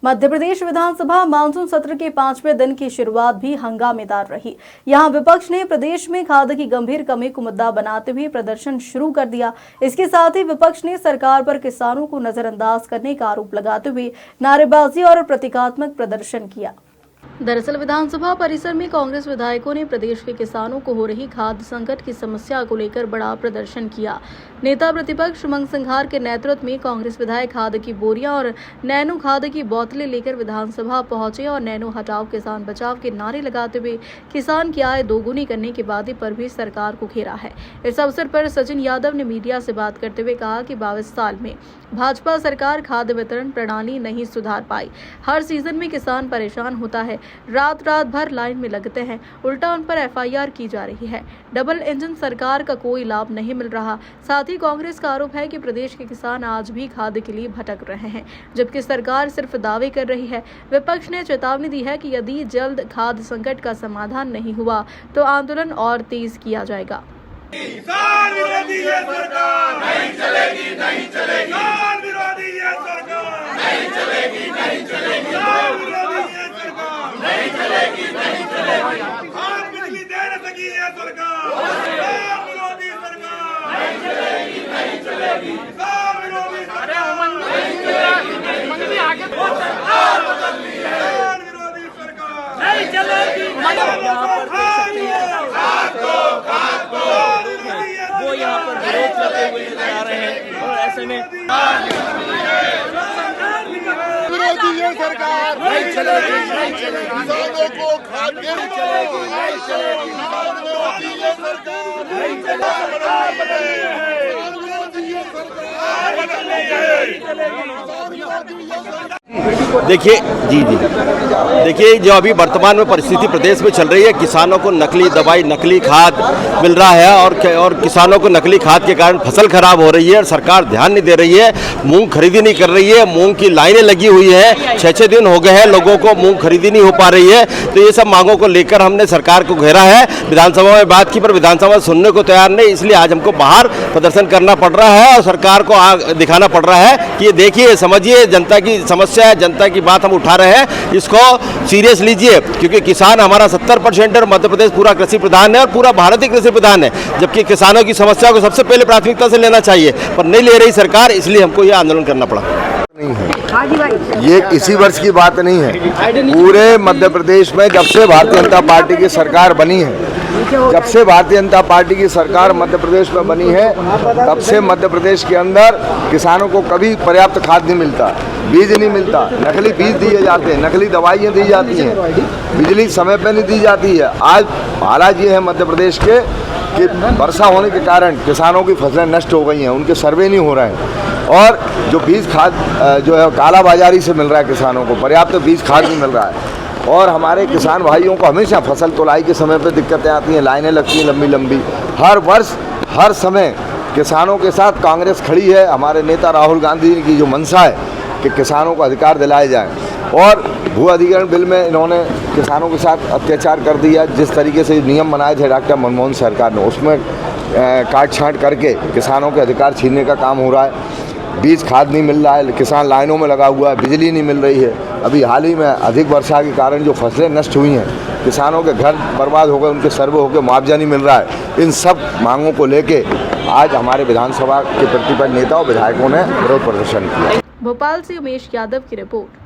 मध्य प्रदेश विधानसभा monsoon सत्र के 5वें दिन की शुरुआत भी हंगामेदार रही। यहां विपक्ष ने प्रदेश में खाद की गंभीर कमी को मुद्दा बनाते हुए प्रदर्शन शुरू कर दिया। इसके साथ ही विपक्ष ने सरकार पर किसानों को नजरअंदाज करने का आरोप लगाते हुए नारेबाजी और प्रतीकात्मक प्रदर्शन किया। दरअसल विधानसभा परिसर में कांग्रेस विधायकों ने प्रदेश के किसानों को हो रही खाद्य संकट की समस्या को लेकर बड़ा प्रदर्शन किया। नेता प्रतिपक्ष उमंग सिंघार के नेतृत्व में कांग्रेस विधायक खाद की बोरियां और नैनो खाद की बोतलें लेकर विधानसभा पहुंचे और नैनो हटाओ किसान बचाव के नारे लगाते हुए किसान की आय दोगुनी करने के वादे पर भी सरकार को घेरा है। इस अवसर पर सचिन यादव ने मीडिया से बात करते हुए कहा कि 22 साल में भाजपा सरकार खाद्य वितरण प्रणाली नहीं सुधार पाई। हर सीजन में किसान परेशान होता है, रात भर लाइन में लगते हैं, उल्टा उन पर FIR की जा रही है। डबल इंजन सरकार का कोई लाभ नहीं मिल रहा। साथ ही कांग्रेस का आरोप है कि प्रदेश के किसान आज भी खाद के लिए भटक रहे हैं, जबकि सरकार सिर्फ दावे कर रही है। विपक्ष ने चेतावनी दी है कि यदि जल्द खाद्य संकट का समाधान नहीं हुआ तो आंदोलन और तेज किया जाएगा। किसान विरोधी ये सरकार नहीं चलेगी, नहीं चलेगी। किसान विरोधी ये सरकार नहीं चलेगी, नहीं चलेगी। किसान विरोधी ये सरकार नहीं चलेगी, नहीं चलेगी। खाद बिजली दे न सकी ये सरकार, किसान विरोधी सरकार नहीं चलेगी, नहीं चलेगी। किसान विरोधी सरकार नहीं चलेगी, नहीं चलेगी। सरकार बदलनी है, किसान विरोधी सरकार नहीं चलेगी। वो यहाँ पर विरोध करते हुए नजर आ रहे हैं और ऐसे में विरोधी ये सरकार नहीं चलेगी, नहीं चलेगी। किसानों को खाद नहीं चलेगी, नहीं चलेगी। किसान विरोधी ये सरकार नहीं चलेगी, विरोधी ये सरकार बदलनी है। देखिए देखिए जो अभी वर्तमान में परिस्थिति प्रदेश में चल रही है, किसानों को नकली दवाई, नकली खाद मिल रहा है और किसानों को नकली खाद के कारण फसल खराब हो रही है और सरकार ध्यान नहीं दे रही है। मूंग खरीदी नहीं कर रही है, मूंग की लाइनें लगी हुई है, 6-6 दिन हो गए हैं, लोगों को मूंग खरीदी नहीं हो पा रही है। तो ये सब मांगों को लेकर हमने सरकार को घेरा है। विधानसभा में बात की पर विधानसभा सुनने को तैयार नहीं, इसलिए आज हमको बाहर प्रदर्शन करना पड़ रहा है और सरकार को दिखाना पड़ रहा है कि ये देखिए, समझिए, जनता की समस्या है, जनता की बात हम उठा रहे हैं, इसको सीरियस लीजिए। क्योंकि किसान हमारा 70% और मध्य प्रदेश पूरा कृषि प्रधान है और पूरा भारत ही कृषि प्रधान है, जबकि किसानों की समस्या को सबसे पहले प्राथमिकता से लेना चाहिए, पर नहीं ले रही सरकार, इसलिए हमको यह आंदोलन करना पड़ा। नहीं है, ये इसी वर्ष की बात नहीं है। पूरे मध्य प्रदेश में जब से भारतीय जनता पार्टी की सरकार बनी है, जब से भारतीय जनता पार्टी की सरकार मध्य प्रदेश में बनी है, तब से मध्य प्रदेश के अंदर किसानों को कभी पर्याप्त खाद नहीं मिलता, बीज नहीं मिलता, नकली बीज दिए जाते हैं, नकली दवाइयाँ दी जाती हैं, बिजली समय पर नहीं दी जाती है। आज हालात ये है मध्य प्रदेश के कि वर्षा होने के कारण किसानों की फसलें नष्ट हो गई हैं, उनके सर्वे नहीं हो रहे हैं और जो बीज खाद जो है काला बाजारी से मिल रहा है, किसानों को पर्याप्त बीज खाद नहीं मिल रहा है। और हमारे किसान भाइयों को हमेशा फसल तुलाई के समय पे दिक्कतें आती हैं, लाइनें लगती हैं लंबी लंबी। हर वर्ष हर समय किसानों के साथ कांग्रेस खड़ी है। हमारे नेता राहुल गांधी की जो मंशा है कि किसानों को अधिकार दिलाए जाएं, और भू अधिग्रहण बिल में इन्होंने किसानों के साथ अत्याचार कर दिया। जिस तरीके से नियम बनाए थे डॉक्टर मनमोहन सरकार ने, उसमें काट छांट करके किसानों के अधिकार छीनने का काम हो रहा है। बीज खाद नहीं मिल रहा है, किसान लाइनों में लगा हुआ है, बिजली नहीं मिल रही है। अभी हाल ही में अधिक वर्षा के कारण जो फसलें नष्ट हुई हैं, किसानों के घर बर्बाद हो गए, उनके सर्वे हो गए, मुआवजा नहीं मिल रहा है। इन सब मांगों को लेके आज हमारे विधानसभा के प्रतिपक्ष नेता और विधायकों ने विरोध प्रदर्शन किया। भोपाल से उमेश यादव की रिपोर्ट।